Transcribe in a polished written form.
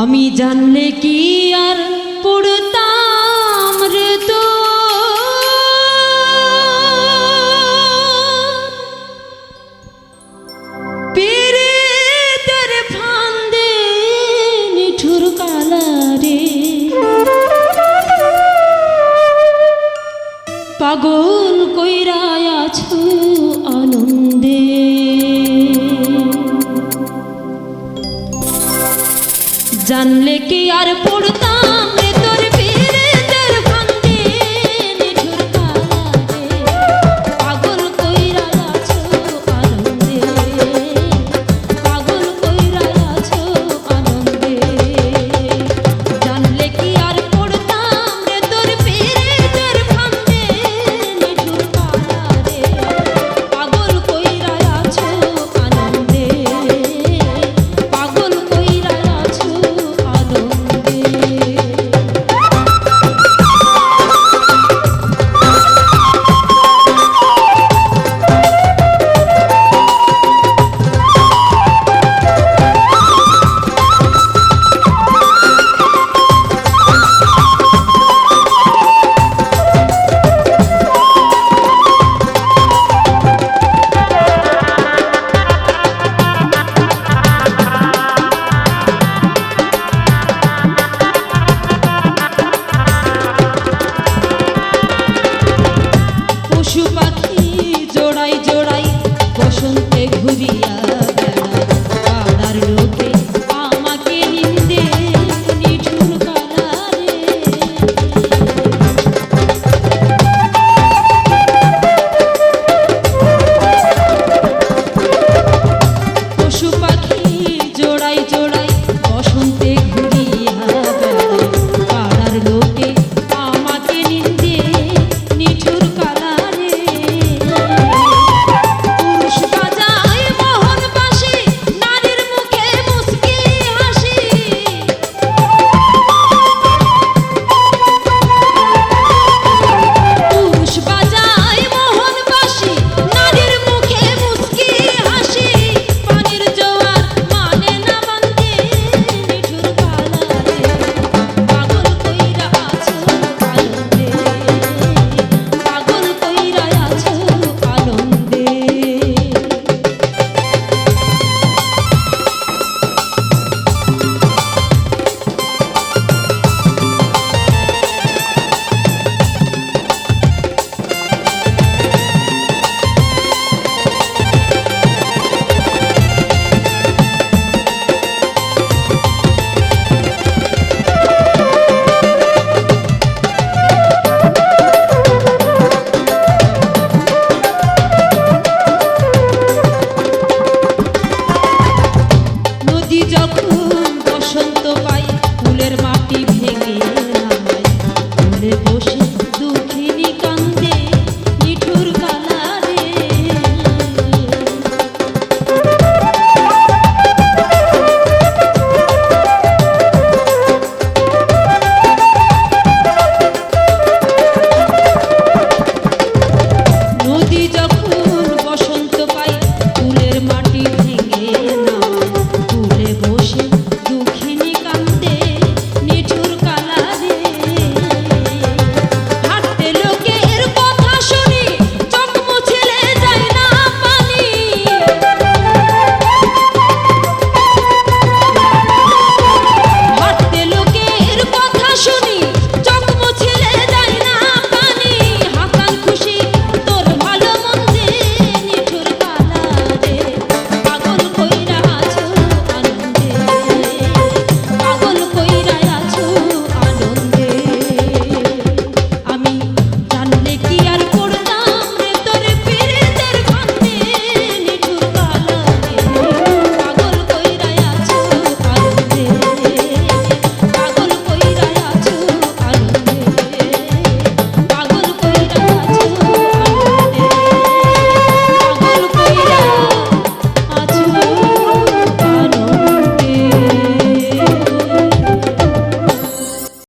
আমি জানলে কি আর পড়তাম রে তো পীড়িতের ফান্দে নিঠুর কালারে পাগল কইরা আছো আনন্দে জানলে কি আর পড়তাম রে তোর পীড়িতের ফান্দে নিঠুর কালারে পাগল কইরা আছো আনন্দে পাগল কইরা আছো আনন্দে জানলে কি আর পড়তাম রে তোর পীড়িতের ফান্দে নিঠুর কালারে পাগল কইরা আছো আনন্দে পাগল কইরা আছো আনন্দে পশু পাখি জোড়াই জোড়াই বসন্তে ঘুরিয়া বেড়ায় পাড়ার লোকে আমাকে নিন্দে নিঠুর কালারে পশু পাখি জোড়াই জোড়াই বসন্তে ঘুরিয়া বেড়ায় পাড়ার লোকে আমাকে নিন্দে নিঠুর কালারে পুরুষ বাজায় মোহন বাঁশি নারীর মুখে মুস্কি হাসি পুরুষ বাজায় মোহন বাঁশি নারীর মুখে মুস্কি হাসি পানির জোয়ার মানে না বান্দে নিঠুর কালারে পাগল কইরা আছো আনন্দে পাগল কইরা আছো আনন্দে নদী যখন বসন্ত পায় ফুলের মাটি ভেঙে নামায় ফুলে বসে দুঃখিনী কান্দে নিঠুর কালারে নদী যখন